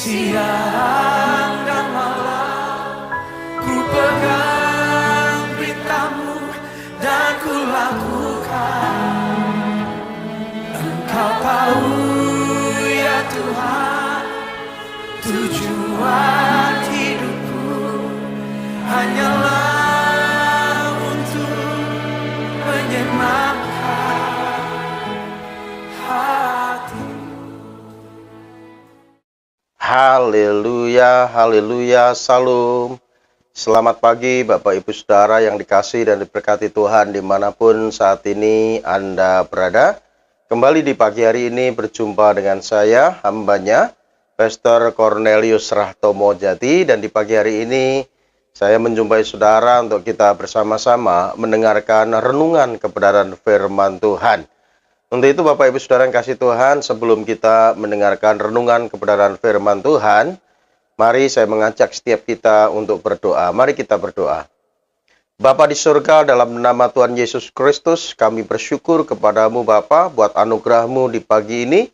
Siang dan malam ku pegang beritamu dan ku lakukan. Engkau tahu ya Tuhan, tujuan hidupku hanyalah untuk menyenangkan hati. Haleluya, haleluya, salam. Selamat pagi Bapak Ibu Saudara yang dikasihi dan diberkati Tuhan dimanapun saat ini Anda berada. Kembali di pagi hari ini berjumpa dengan saya, hambanya, Pastor Cornelius Rahtomo Jati. Dan di pagi hari ini saya menjumpai saudara untuk kita bersama-sama mendengarkan renungan kebenaran firman Tuhan. Untuk itu Bapak Ibu Saudara yang kasih Tuhan, sebelum kita mendengarkan renungan kebenaran firman Tuhan, mari saya mengajak setiap kita untuk berdoa. Mari kita berdoa. Bapa di surga, dalam nama Tuhan Yesus Kristus, kami bersyukur kepadamu Bapa buat anugerah-Mu di pagi ini.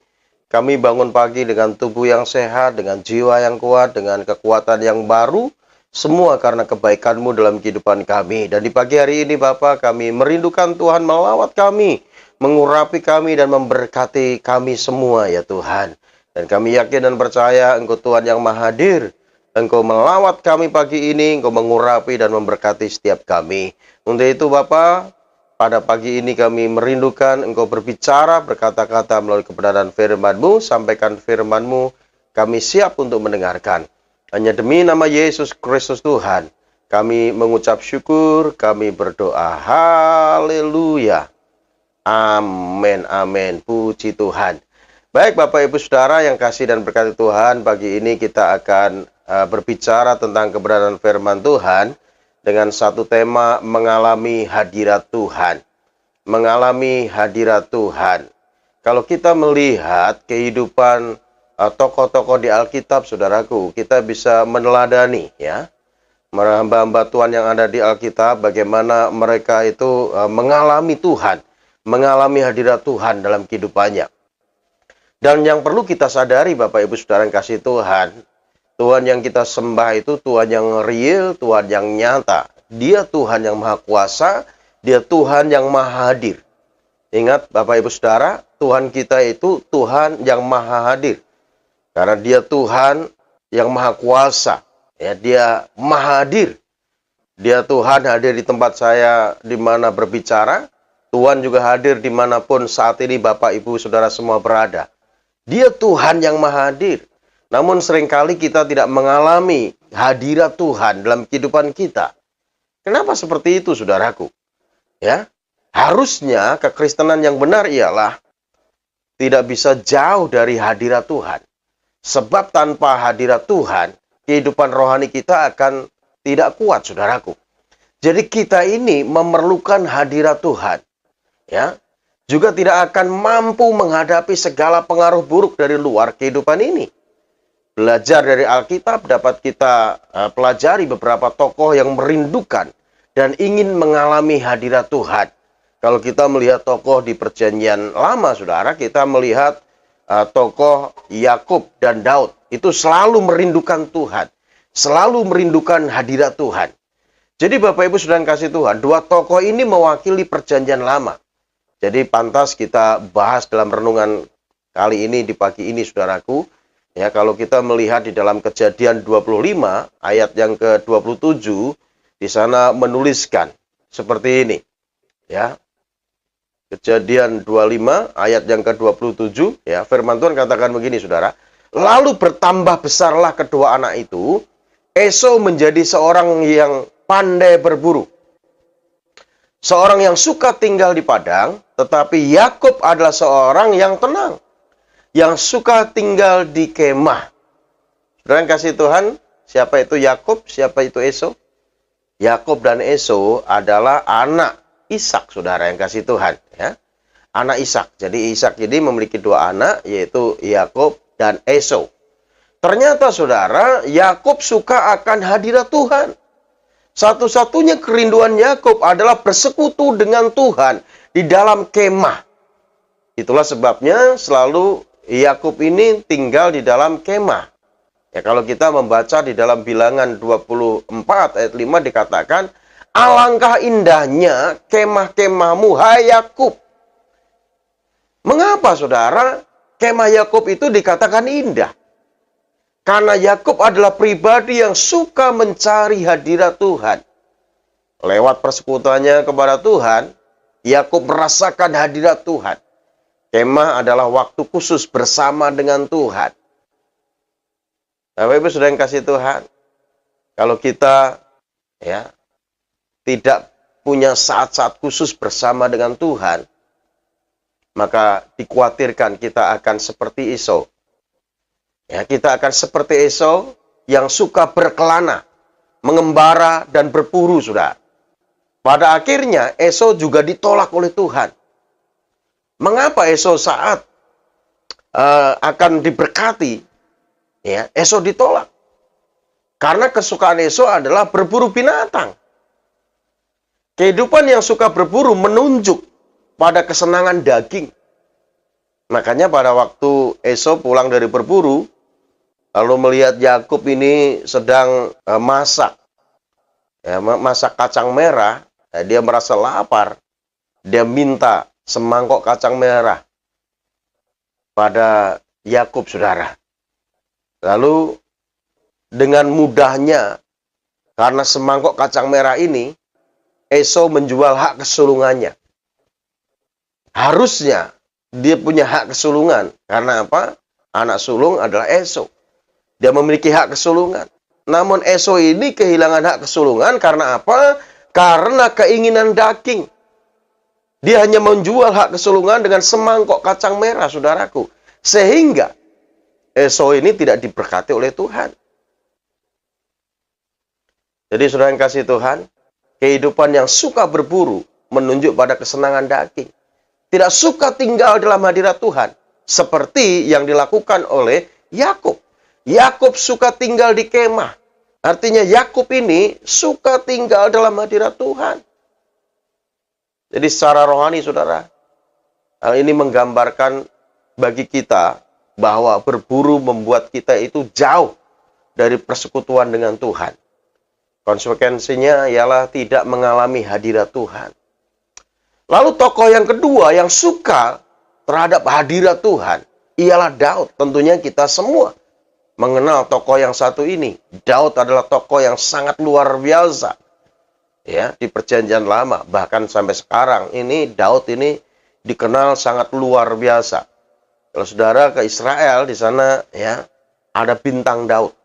Kami bangun pagi dengan tubuh yang sehat, dengan jiwa yang kuat, dengan kekuatan yang baru, semua karena kebaikan-Mu dalam kehidupan kami. Dan di pagi hari ini Bapa, kami merindukan Tuhan melawat kami, mengurapi kami dan memberkati kami semua ya Tuhan. Dan kami yakin dan percaya Engkau Tuhan yang Maha Hadir. Engkau melawat kami pagi ini, Engkau mengurapi dan memberkati setiap kami. Untuk itu Bapa, pada pagi ini kami merindukan Engkau berbicara, berkata-kata melalui kebenaran firman-Mu, sampaikan firman-Mu, kami siap untuk mendengarkan. Hanya demi nama Yesus Kristus Tuhan, kami mengucap syukur, kami berdoa. Haleluya. Amin, amin. Puji Tuhan. Baik Bapak Ibu Saudara yang kasih dan berkati Tuhan, pagi ini kita akan berbicara tentang kebenaran firman Tuhan dengan satu tema, mengalami hadirat Tuhan. Mengalami hadirat Tuhan. Kalau kita melihat kehidupan tokoh-tokoh di Alkitab, saudaraku, kita bisa meneladani ya, hamba-hamba Tuhan yang ada di Alkitab, bagaimana mereka itu mengalami Tuhan, mengalami hadirat Tuhan dalam kehidupannya. Dan yang perlu kita sadari Bapak Ibu Saudara yang kasih Tuhan, Tuhan yang kita sembah itu Tuhan yang real, Tuhan yang nyata. Dia Tuhan yang maha kuasa, Dia Tuhan yang maha hadir. Ingat Bapak Ibu Saudara, Tuhan kita itu Tuhan yang maha hadir. Karena Dia Tuhan yang maha kuasa, ya, Dia maha hadir. Dia Tuhan hadir di tempat saya di mana berbicara. Tuhan juga hadir dimanapun saat ini Bapak Ibu Saudara semua berada. Dia Tuhan yang maha hadir. Namun seringkali kita tidak mengalami hadirat Tuhan dalam kehidupan kita. Kenapa seperti itu saudaraku? Ya, harusnya kekristenan yang benar ialah tidak bisa jauh dari hadirat Tuhan. Sebab tanpa hadirat Tuhan, kehidupan rohani kita akan tidak kuat saudaraku. Jadi kita ini memerlukan hadirat Tuhan. Ya, juga tidak akan mampu menghadapi segala pengaruh buruk dari luar kehidupan ini. Belajar dari Alkitab dapat kita pelajari beberapa tokoh yang merindukan dan ingin mengalami hadirat Tuhan. Kalau kita melihat tokoh di Perjanjian Lama, saudara, kita melihat tokoh Yakub dan Daud itu selalu merindukan Tuhan, selalu merindukan hadirat Tuhan. Jadi Bapak Ibu Saudara yang kasih Tuhan, dua tokoh ini mewakili Perjanjian Lama. Jadi pantas kita bahas dalam renungan kali ini di pagi ini saudaraku. Ya, kalau kita melihat di dalam Kejadian 25 ayat yang ke-27, di sana menuliskan seperti ini. Ya. Kejadian 25 ayat yang ke-27, ya, firman Tuhan katakan begini saudara. Lalu bertambah besarlah kedua anak itu, Esau menjadi seorang yang pandai berburu. Seorang yang suka tinggal di padang, tetapi Yakub adalah seorang yang tenang, yang suka tinggal di kemah. Saudara yang kasih Tuhan, siapa itu Yakub, siapa itu Esau? Yakub dan Esau adalah anak Ishak, saudara yang kasih Tuhan. Ya. Anak Ishak. Jadi Ishak ini memiliki dua anak, yaitu Yakub dan Esau. Ternyata saudara, Yakub suka akan hadirat Tuhan. Satu-satunya kerinduan Yakub adalah bersekutu dengan Tuhan di dalam kemah. Itulah sebabnya selalu Yakub ini tinggal di dalam kemah. Ya, kalau kita membaca di dalam Bilangan 24 ayat 5 dikatakan, alangkah indahnya kemah-kemahmu, hai Yakub. Mengapa saudara kemah Yakub itu dikatakan indah? Karena Yakub adalah pribadi yang suka mencari hadirat Tuhan. Lewat persekutuannya kepada Tuhan, Yakub merasakan hadirat Tuhan. Kemah adalah waktu khusus bersama dengan Tuhan. Bapak Ibu sudah yang kasih Tuhan, kalau kita tidak punya saat-saat khusus bersama dengan Tuhan, maka dikhawatirkan kita akan seperti Esau. Ya, kita akan seperti Esau yang suka berkelana, mengembara dan berburu, saudara. Pada akhirnya Esau juga ditolak oleh Tuhan. Mengapa Esau saat akan diberkati, Esau ditolak? Karena kesukaan Esau adalah berburu binatang. Kehidupan yang suka berburu menunjuk pada kesenangan daging. Makanya pada waktu Esau pulang dari berburu, lalu melihat Yakub ini sedang masak kacang merah, dia merasa lapar. Dia minta semangkok kacang merah pada Yakub, saudara. Lalu dengan mudahnya, karena semangkok kacang merah ini, Esau menjual hak kesulungannya. Harusnya dia punya hak kesulungan. Karena apa? Anak sulung adalah Esau. Dia memiliki hak kesulungan. Namun Esau ini kehilangan hak kesulungan karena apa? Karena keinginan daging. Dia hanya menjual hak kesulungan dengan semangkok kacang merah, saudaraku. Sehingga Esau ini tidak diberkati oleh Tuhan. Jadi saudara yang kasih Tuhan, kehidupan yang suka berburu menunjuk pada kesenangan daging. Tidak suka tinggal dalam hadirat Tuhan. Seperti yang dilakukan oleh Yakub. Yakub suka tinggal di kemah. Artinya Yakub ini suka tinggal dalam hadirat Tuhan. Jadi secara rohani, saudara, hal ini menggambarkan bagi kita bahwa berburu membuat kita itu jauh dari persekutuan dengan Tuhan. Konsekuensinya ialah tidak mengalami hadirat Tuhan. Lalu tokoh yang kedua yang suka terhadap hadirat Tuhan ialah Daud. Tentunya kita semua mengenal tokoh yang satu ini. Daud adalah tokoh yang sangat luar biasa. Ya, di Perjanjian Lama, bahkan sampai sekarang ini Daud ini dikenal sangat luar biasa. Kalau saudara ke Israel, di sana ada bintang Daud.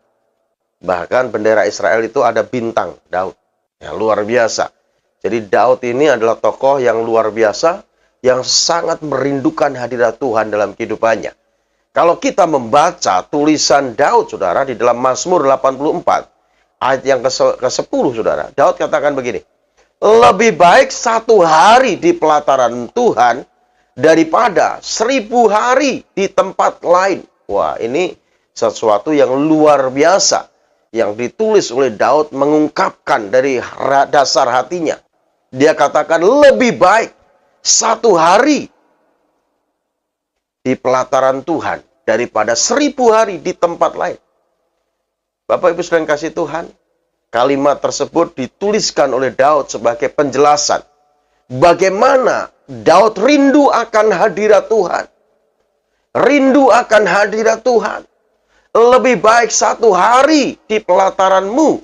Bahkan bendera Israel itu ada bintang Daud. Ya, luar biasa. Jadi Daud ini adalah tokoh yang luar biasa, yang sangat merindukan hadirat Tuhan dalam kehidupannya. Kalau kita membaca tulisan Daud, saudara, di dalam Mazmur 84, ayat yang ke-10, saudara, Daud katakan begini, lebih baik 1 hari di pelataran Tuhan daripada 1000 hari di tempat lain. Wah, ini sesuatu yang luar biasa yang ditulis oleh Daud, mengungkapkan dari dasar hatinya. Dia katakan lebih baik 1 hari di pelataran Tuhan daripada 1000 hari di tempat lain. Bapak Ibu saudara yang kasih Tuhan, kalimat tersebut dituliskan oleh Daud sebagai penjelasan bagaimana Daud rindu akan hadirat Tuhan. Rindu akan hadirat Tuhan. Lebih baik 1 hari di pelataranmu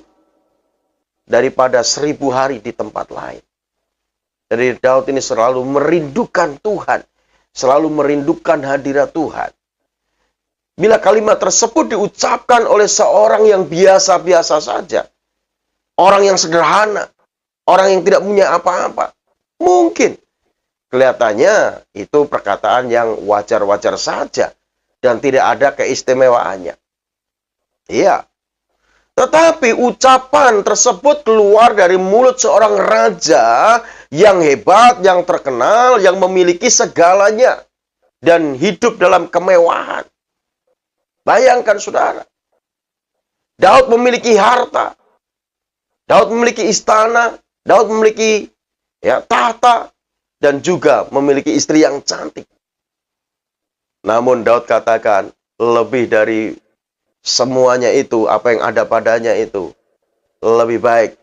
daripada 1000 hari di tempat lain. Jadi Daud ini selalu merindukan Tuhan. Selalu merindukan hadirat Tuhan. Bila kalimat tersebut diucapkan oleh seorang yang biasa-biasa saja, orang yang sederhana, orang yang tidak punya apa-apa, mungkin kelihatannya itu perkataan yang wajar-wajar saja dan tidak ada keistimewaannya. Iya. Tetapi ucapan tersebut keluar dari mulut seorang raja yang hebat, yang terkenal, yang memiliki segalanya dan hidup dalam kemewahan. Bayangkan saudara, Daud memiliki harta, Daud memiliki istana, Daud memiliki tahta, dan juga memiliki istri yang cantik. Namun Daud katakan, lebih dari semuanya itu, apa yang ada padanya itu, lebih baik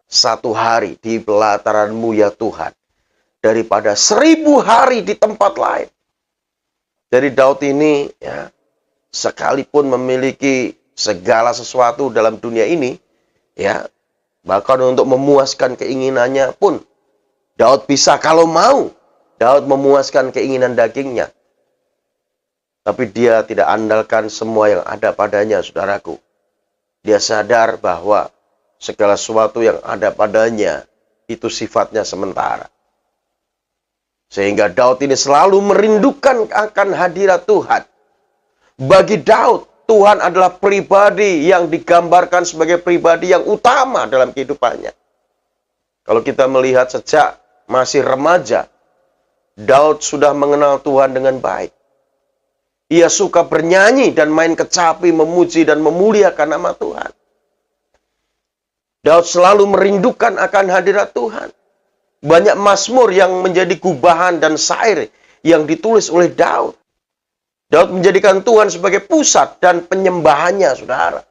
1 hari di pelataran-Mu ya Tuhan, daripada 1000 hari di tempat lain. Jadi Daud ini, ya, sekalipun memiliki segala sesuatu dalam dunia ini, ya, bahkan untuk memuaskan keinginannya pun, Daud bisa kalau mau, Daud memuaskan keinginan dagingnya. Tapi dia tidak andalkan semua yang ada padanya, saudaraku. Dia sadar bahwa segala sesuatu yang ada padanya itu sifatnya sementara. Sehingga Daud ini selalu merindukan akan hadirat Tuhan. Bagi Daud, Tuhan adalah pribadi yang digambarkan sebagai pribadi yang utama dalam kehidupannya. Kalau kita melihat sejak masih remaja, Daud sudah mengenal Tuhan dengan baik. Ia suka bernyanyi dan main kecapi, memuji dan memuliakan nama Tuhan. Daud selalu merindukan akan hadirat Tuhan. Banyak mazmur yang menjadi gubahan dan syair yang ditulis oleh Daud. Daud menjadikan Tuhan sebagai pusat dan penyembahannya, saudara.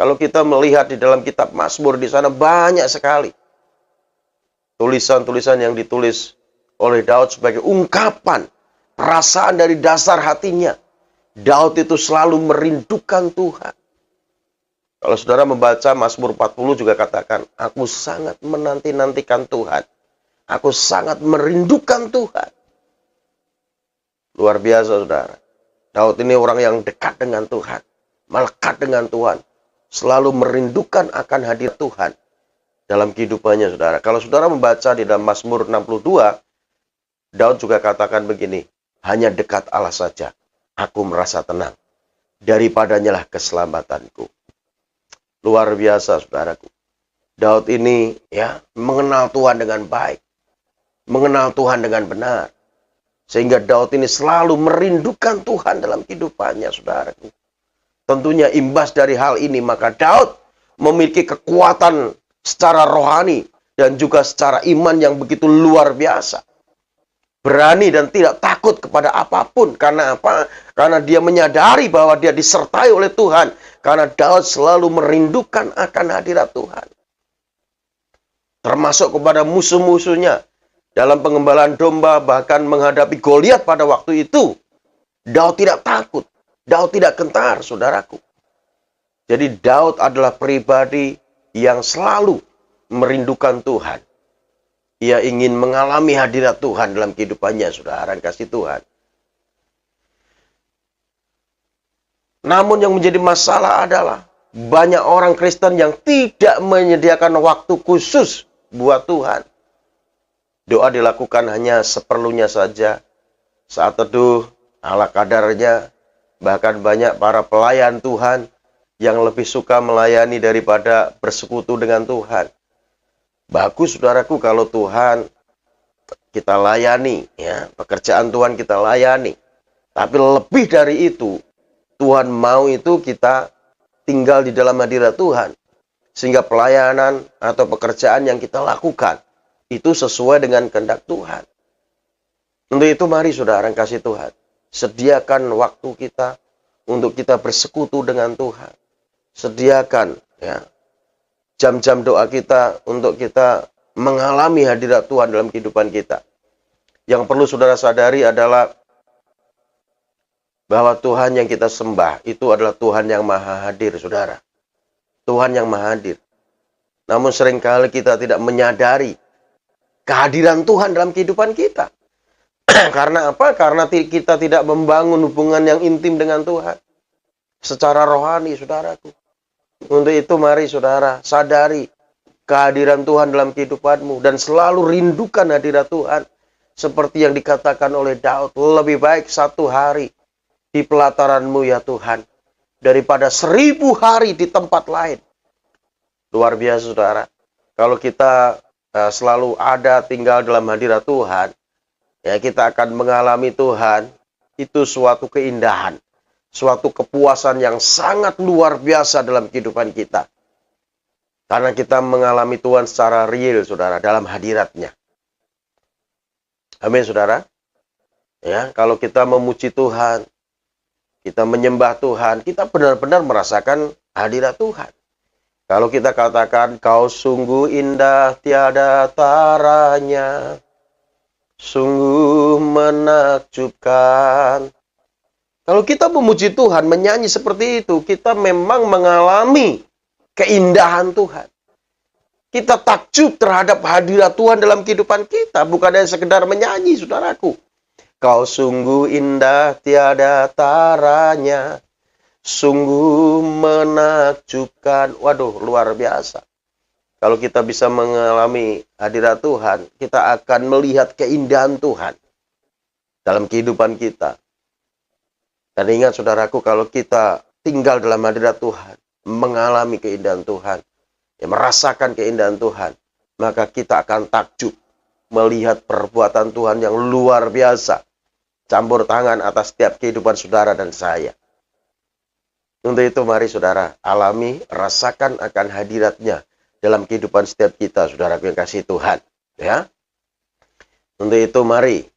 Kalau kita melihat di dalam kitab Mazmur, di sana banyak sekali tulisan-tulisan yang ditulis oleh Daud sebagai ungkapan perasaan dari dasar hatinya. Daud itu selalu merindukan Tuhan. Kalau saudara membaca Mazmur 40 juga katakan, aku sangat menanti-nantikan Tuhan. Aku sangat merindukan Tuhan. Luar biasa, saudara. Daud ini orang yang dekat dengan Tuhan. Melekat dengan Tuhan. Selalu merindukan akan hadirat Tuhan dalam kehidupannya, saudara. Kalau saudara membaca di dalam Mazmur 62, Daud juga katakan begini, hanya dekat Allah saja, aku merasa tenang. Daripadanya lah keselamatanku. Luar biasa, saudaraku. Daud ini, ya, mengenal Tuhan dengan baik. Mengenal Tuhan dengan benar. Sehingga Daud ini selalu merindukan Tuhan dalam kehidupannya, saudaraku. Tentunya imbas dari hal ini, maka Daud memiliki kekuatan secara rohani dan juga secara iman yang begitu luar biasa. Berani dan tidak takut kepada apapun. Karena apa? Karena dia menyadari bahwa dia disertai oleh Tuhan. Karena Daud selalu merindukan akan hadirat Tuhan. Termasuk kepada musuh-musuhnya. Dalam pengembalaan domba, bahkan menghadapi Goliat pada waktu itu. Daud tidak takut. Daud tidak gentar, saudaraku. Jadi Daud adalah pribadi yang selalu merindukan Tuhan. Ia ingin mengalami hadirat Tuhan dalam kehidupannya, saudara kasih Tuhan. Namun yang menjadi masalah adalah banyak orang Kristen yang tidak menyediakan waktu khusus buat Tuhan. Doa dilakukan hanya seperlunya saja. Saat teduh, ala kadarnya. Bahkan banyak para pelayan Tuhan yang lebih suka melayani daripada bersekutu dengan Tuhan. Bagus, saudaraku, kalau Tuhan kita layani, ya, pekerjaan Tuhan kita layani. Tapi lebih dari itu, Tuhan mau itu kita tinggal di dalam hadirat Tuhan. Sehingga pelayanan atau pekerjaan yang kita lakukan, itu sesuai dengan kehendak Tuhan. Untuk itu mari saudara yang kasih Tuhan, sediakan waktu kita untuk kita bersekutu dengan Tuhan. Sediakan, ya, jam-jam doa kita untuk kita mengalami hadirat Tuhan dalam kehidupan kita. Yang perlu saudara sadari adalah bahwa Tuhan yang kita sembah itu adalah Tuhan yang maha hadir, saudara. Tuhan yang maha hadir. Namun seringkali kita tidak menyadari kehadiran Tuhan dalam kehidupan kita. Karena apa? Karena kita tidak membangun hubungan yang intim dengan Tuhan. Secara rohani, saudaraku. Untuk itu mari saudara sadari kehadiran Tuhan dalam kehidupanmu. Dan selalu rindukan hadirat Tuhan. Seperti yang dikatakan oleh Daud. Lebih baik 1 hari di pelataran-Mu ya Tuhan. Daripada 1000 hari di tempat lain. Luar biasa saudara. Kalau kita selalu ada tinggal dalam hadirat Tuhan. Ya, kita akan mengalami Tuhan. Itu suatu keindahan. Suatu kepuasan yang sangat luar biasa dalam kehidupan kita. Karena kita mengalami Tuhan secara real, saudara, dalam hadiratnya. Amin, saudara. Ya, kalau kita memuji Tuhan, kita menyembah Tuhan, kita benar-benar merasakan hadirat Tuhan. Kalau kita katakan, kau sungguh indah tiada taranya, sungguh menakjubkan. Kalau kita memuji Tuhan, menyanyi seperti itu, kita memang mengalami keindahan Tuhan. Kita takjub terhadap hadirat Tuhan dalam kehidupan kita, bukan hanya sekedar menyanyi, saudaraku. Kau sungguh indah tiada taranya, sungguh menakjubkan. Waduh, luar biasa. Kalau kita bisa mengalami hadirat Tuhan, kita akan melihat keindahan Tuhan dalam kehidupan kita. Dan ingat saudaraku, kalau kita tinggal dalam hadirat Tuhan, mengalami keindahan Tuhan, merasakan keindahan Tuhan, maka kita akan takjub melihat perbuatan Tuhan yang luar biasa, campur tangan atas setiap kehidupan saudara dan saya. Untuk itu mari saudara, alami, rasakan akan hadiratnya dalam kehidupan setiap kita, saudaraku yang kasih Tuhan. Ya. Untuk itu mari,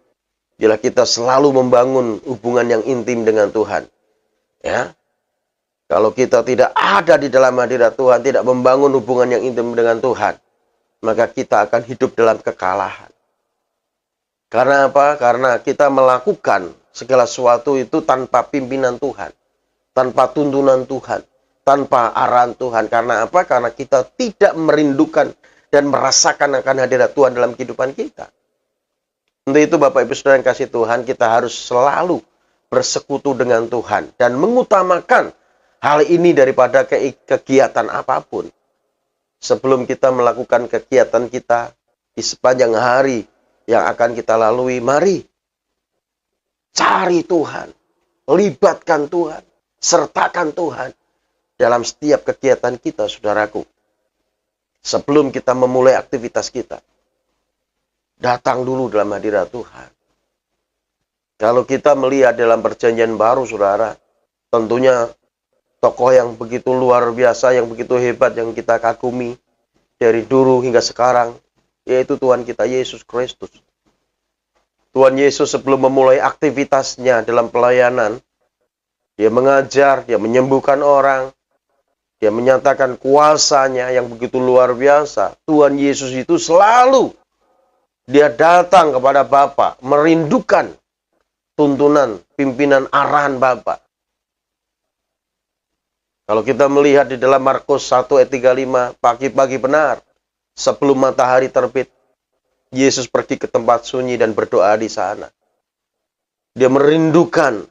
bila kita selalu membangun hubungan yang intim dengan Tuhan. Ya. Kalau kita tidak ada di dalam hadirat Tuhan, tidak membangun hubungan yang intim dengan Tuhan, maka kita akan hidup dalam kekalahan. Karena apa? Karena kita melakukan segala sesuatu itu tanpa pimpinan Tuhan, tanpa tuntunan Tuhan, tanpa arahan Tuhan. Karena apa? Karena kita tidak merindukan dan merasakan akan hadirat Tuhan dalam kehidupan kita. Untuk itu Bapak Ibu Saudara yang kasih Tuhan, kita harus selalu bersekutu dengan Tuhan dan mengutamakan hal ini daripada kegiatan apapun. Sebelum kita melakukan kegiatan kita di sepanjang hari yang akan kita lalui, mari cari Tuhan, libatkan Tuhan, sertakan Tuhan dalam setiap kegiatan kita, saudaraku. Sebelum kita memulai aktivitas kita, datang dulu dalam hadirat Tuhan. Kalau kita melihat dalam perjanjian baru, saudara, tentunya tokoh yang begitu luar biasa, yang begitu hebat, yang kita kagumi dari dulu hingga sekarang, yaitu Tuhan kita Yesus Kristus. Tuhan Yesus sebelum memulai aktivitasnya dalam pelayanan, dia mengajar, dia menyembuhkan orang, dia menyatakan kuasanya yang begitu luar biasa. Tuhan Yesus itu selalu dia datang kepada Bapa, merindukan tuntunan, pimpinan, arahan Bapa. Kalau kita melihat di dalam Markus 1 ayat 35, pagi-pagi benar, sebelum matahari terbit, Yesus pergi ke tempat sunyi dan berdoa di sana. Dia merindukan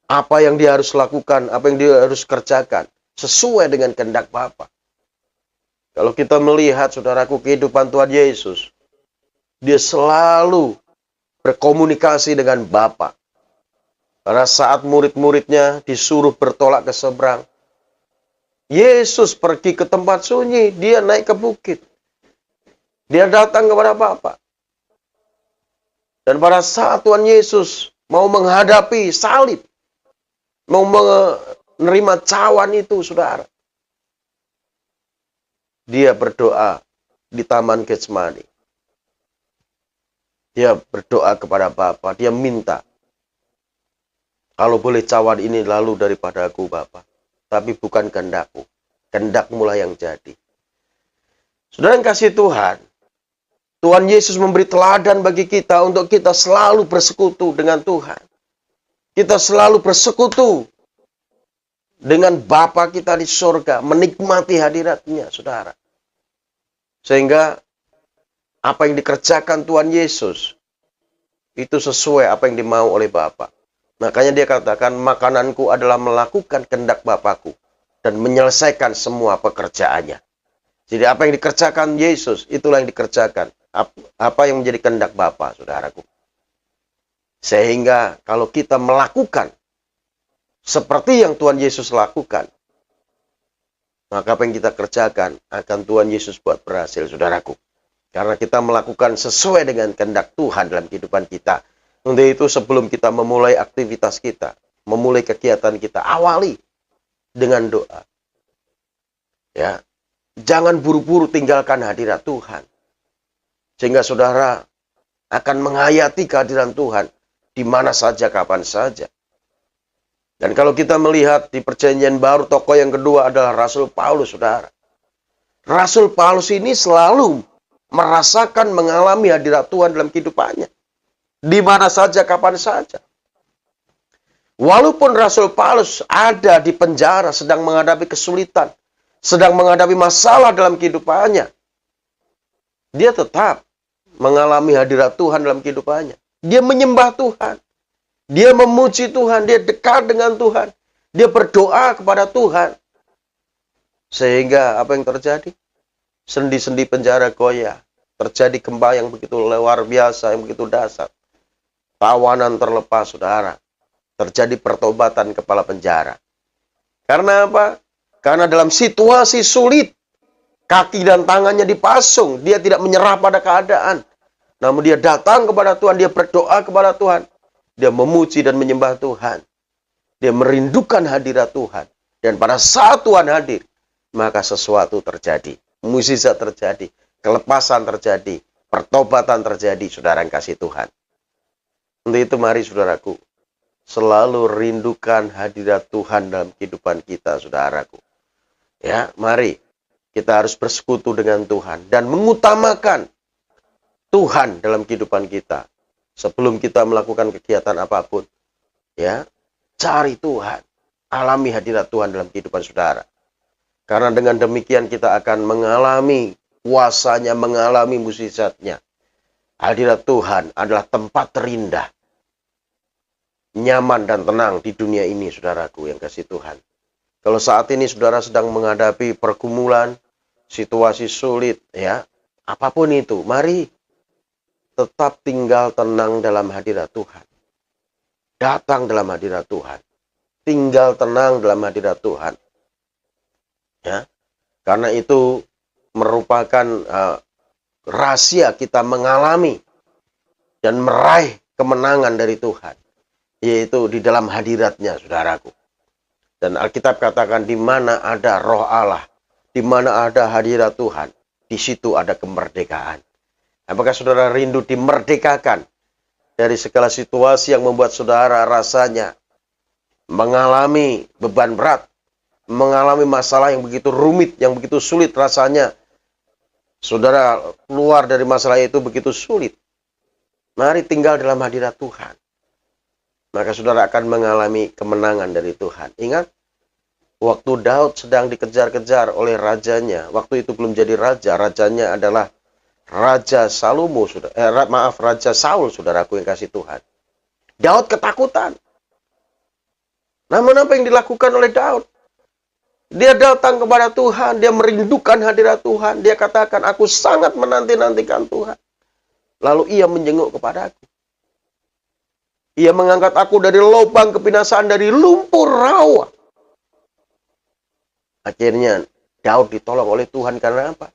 apa yang dia harus lakukan, apa yang dia harus kerjakan, sesuai dengan kehendak Bapa. Kalau kita melihat, saudaraku, kehidupan Tuhan Yesus, dia selalu berkomunikasi dengan Bapa. Pada saat murid-muridnya disuruh bertolak ke seberang, Yesus pergi ke tempat sunyi, dia naik ke bukit. Dia datang kepada Bapa. Dan pada saat Tuhan Yesus mau menghadapi salib, mau menerima cawan itu, saudara, dia berdoa di Taman Getsemani. Dia berdoa kepada Bapa, dia minta, kalau boleh cawan ini lalu daripada aku, Bapa. Tapi bukan kehendakku, kehendakmu lah yang jadi. Saudara yang kasih Tuhan, Tuhan Yesus memberi teladan bagi kita untuk kita selalu bersekutu dengan Tuhan. Kita selalu bersekutu dengan Bapa kita di surga, menikmati hadiratnya, saudara. Sehingga apa yang dikerjakan Tuhan Yesus itu sesuai apa yang dimau oleh Bapa. Makanya dia katakan, makananku adalah melakukan kehendak Bapakku dan menyelesaikan semua pekerjaannya. Jadi apa yang dikerjakan Yesus, itulah yang dikerjakan. Apa yang menjadi kehendak Bapa, saudaraku. Sehingga kalau kita melakukan seperti yang Tuhan Yesus lakukan, maka apa yang kita kerjakan akan Tuhan Yesus buat berhasil, saudaraku. Karena kita melakukan sesuai dengan kehendak Tuhan dalam kehidupan kita. Untuk itu sebelum kita memulai aktivitas kita, memulai kegiatan kita, awali dengan doa. Ya, jangan buru-buru tinggalkan hadirat Tuhan. Sehingga saudara akan menghayati kehadiran Tuhan di mana saja, kapan saja. Dan kalau kita melihat di Perjanjian Baru, tokoh yang kedua adalah Rasul Paulus, saudara. Rasul Paulus ini selalu merasakan, mengalami hadirat Tuhan dalam kehidupannya. Di mana saja, kapan saja. Walaupun Rasul Paulus ada di penjara, sedang menghadapi kesulitan, sedang menghadapi masalah dalam kehidupannya, dia tetap mengalami hadirat Tuhan dalam kehidupannya. Dia menyembah Tuhan. Dia memuji Tuhan. Dia dekat dengan Tuhan. Dia berdoa kepada Tuhan. Sehingga apa yang terjadi? Sendi-sendi penjara goyah. Terjadi gempa yang begitu luar biasa, yang begitu dahsyat. Tawanan terlepas, saudara. Terjadi pertobatan kepala penjara. Karena apa? Karena dalam situasi sulit, kaki dan tangannya dipasung. Dia tidak menyerah pada keadaan. Namun dia datang kepada Tuhan. Dia berdoa kepada Tuhan. Dia memuji dan menyembah Tuhan. Dia merindukan hadirat Tuhan. Dan pada saat Tuhan hadir, maka sesuatu terjadi. Mukjizat terjadi. Kelepasan terjadi. Pertobatan terjadi, saudara yang kasih Tuhan. Untuk itu mari saudaraku, selalu rindukan hadirat Tuhan dalam kehidupan kita, saudaraku. Ya, mari kita harus bersekutu dengan Tuhan dan mengutamakan Tuhan dalam kehidupan kita. Sebelum kita melakukan kegiatan apapun, ya, cari Tuhan, alami hadirat Tuhan dalam kehidupan saudara. Karena dengan demikian kita akan mengalami kuasanya, mengalami mukjizatnya. Hadirat Tuhan adalah tempat terindah, nyaman dan tenang di dunia ini, saudaraku yang kasih Tuhan. Kalau saat ini saudara sedang menghadapi pergumulan, situasi sulit, ya, apapun itu, mari tetap tinggal tenang dalam hadirat Tuhan. Datang dalam hadirat Tuhan. Tinggal tenang dalam hadirat Tuhan. Ya, karena itu merupakan rahasia kita mengalami dan meraih kemenangan dari Tuhan. Yaitu di dalam hadiratnya, saudaraku. Dan Alkitab katakan di mana ada roh Allah, di mana ada hadirat Tuhan, di situ ada kemerdekaan. Apakah saudara rindu dimerdekakan dari segala situasi yang membuat saudara rasanya mengalami beban berat, mengalami masalah yang begitu rumit, yang begitu sulit rasanya? Saudara keluar dari masalah itu begitu sulit. Mari tinggal dalam hadirat Tuhan. Maka saudara akan mengalami kemenangan dari Tuhan. Ingat, waktu Daud sedang dikejar-kejar oleh rajanya, waktu itu belum jadi raja, rajanya adalah Raja Salomo, Raja Saul, saudaraku yang kasih Tuhan. Daud ketakutan. Namun apa yang dilakukan oleh Daud? Dia datang kepada Tuhan, dia merindukan hadirat Tuhan. Dia katakan, aku sangat menanti-nantikan Tuhan. Lalu ia menjenguk kepadaku. Ia mengangkat aku dari lubang kebinasaan, dari lumpur rawa. Akhirnya Daud ditolong oleh Tuhan karena apa?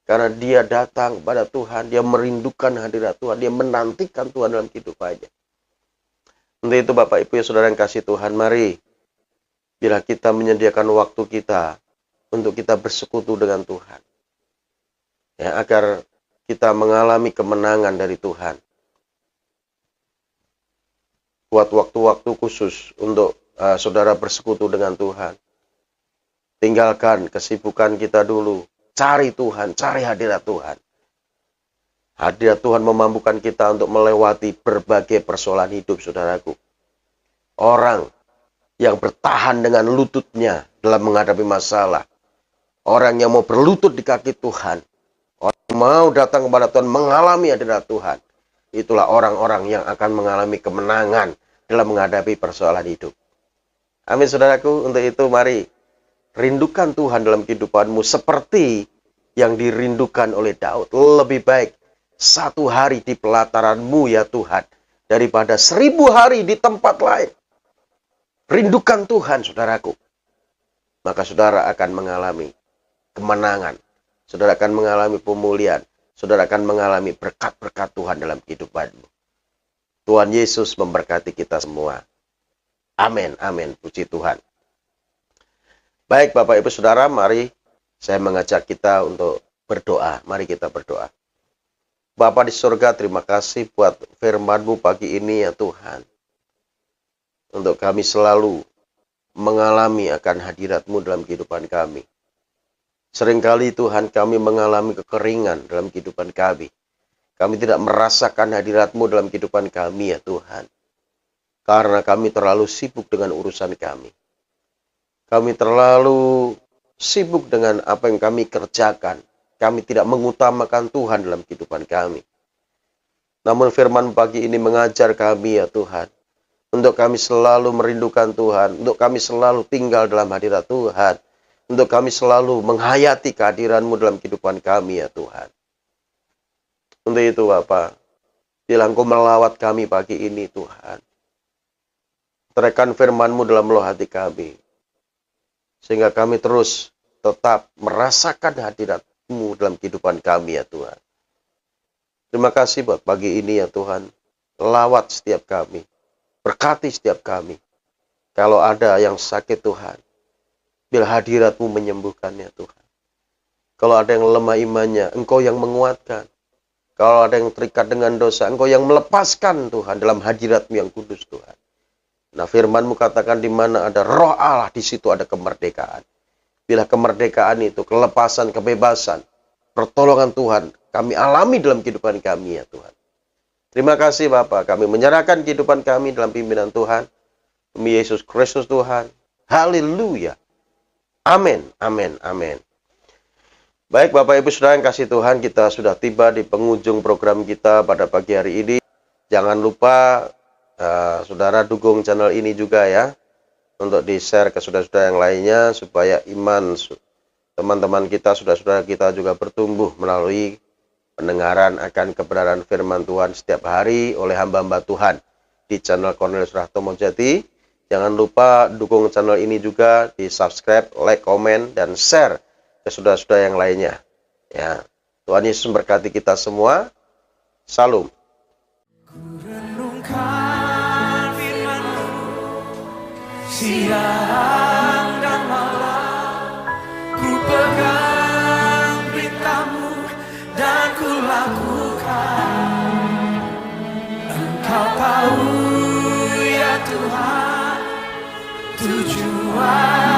Karena dia datang kepada Tuhan, dia merindukan hadirat Tuhan, dia menantikan Tuhan dalam kehidupannya. Untuk itu Bapak Ibu ya saudara yang kasih Tuhan, mari bila kita menyediakan waktu kita untuk kita bersekutu dengan Tuhan. Ya, agar kita mengalami kemenangan dari Tuhan. Buat waktu-waktu khusus untuk saudara bersekutu dengan Tuhan. Tinggalkan kesibukan kita dulu. Cari Tuhan, cari hadirat Tuhan. Hadirat Tuhan memampukan kita untuk melewati berbagai persoalan hidup, saudaraku. Orang yang bertahan dengan lututnya dalam menghadapi masalah. Orang yang mau berlutut di kaki Tuhan. Orang yang mau datang kepada Tuhan, mengalami hadirat Tuhan. Itulah orang-orang yang akan mengalami kemenangan dalam menghadapi persoalan hidup. Amin, saudaraku. Untuk itu, mari rindukan Tuhan dalam kehidupanmu seperti yang dirindukan oleh Daud. Lebih baik 1 hari di pelataranmu ya Tuhan, daripada 1000 hari di tempat lain. Rindukan Tuhan, saudaraku. Maka saudara akan mengalami kemenangan. Saudara akan mengalami pemulihan. Saudara akan mengalami berkat-berkat Tuhan dalam kehidupanmu. Tuhan Yesus memberkati kita semua. Amin, amin. Puji Tuhan. Baik Bapak Ibu Saudara, mari saya mengajak kita untuk berdoa. Mari kita berdoa. Bapa di surga, terima kasih buat firman-Mu pagi ini ya Tuhan. Untuk kami selalu mengalami akan hadirat-Mu dalam kehidupan kami. Seringkali Tuhan kami mengalami kekeringan dalam kehidupan kami. Kami tidak merasakan hadirat-Mu dalam kehidupan kami ya Tuhan. Karena kami terlalu sibuk dengan urusan kami. Kami terlalu sibuk dengan apa yang kami kerjakan. Kami tidak mengutamakan Tuhan dalam kehidupan kami. Namun firman pagi ini mengajar kami ya Tuhan. Untuk kami selalu merindukan Tuhan. Untuk kami selalu tinggal dalam hadirat Tuhan. Untuk kami selalu menghayati kehadiran-Mu dalam kehidupan kami ya Tuhan. Untuk itu Bapa, bilang Engkau melawat kami pagi ini Tuhan. Terangkan firman-Mu dalam loh hati kami. Sehingga kami terus tetap merasakan hadirat-Mu dalam kehidupan kami ya Tuhan. Terima kasih buat pagi ini ya Tuhan. Lawat setiap kami. Berkati setiap kami. Kalau ada yang sakit Tuhan, biar hadirat-Mu menyembuhkannya Tuhan. Kalau ada yang lemah imannya, Engkau yang menguatkan. Kalau ada yang terikat dengan dosa, Engkau yang melepaskan Tuhan dalam hadirat-Mu yang kudus Tuhan. Nah firman-Mu katakan di mana ada roh Allah, di situ ada kemerdekaan. Bila kemerdekaan itu, kelepasan, kebebasan, pertolongan Tuhan, kami alami dalam kehidupan kami ya Tuhan. Terima kasih Bapa, kami menyerahkan kehidupan kami dalam pimpinan Tuhan. Demi Yesus Kristus Tuhan. Haleluya. Amin, amin, amin. Baik Bapak Ibu Saudara yang kasih Tuhan, kita sudah tiba di penghujung program kita pada pagi hari ini. Jangan lupa Saudara dukung channel ini juga ya. Untuk di-share ke saudara-saudara yang lainnya supaya iman teman-teman kita, saudara-saudara kita juga bertumbuh melalui pendengaran akan kebenaran firman Tuhan setiap hari oleh hamba-hamba Tuhan di channel Cornelius Rahtomo Jati. Jangan lupa dukung channel ini juga di subscribe, like, komen, dan share ke saudara-saudara yang lainnya. Ya, Tuhan Yesus memberkati kita semua. Salam. Ku renungkan firman-Mu siang dan malam. Ku pegang berita-Mu dan ku lakukan. Engkau tahu ya Tuhan tujuan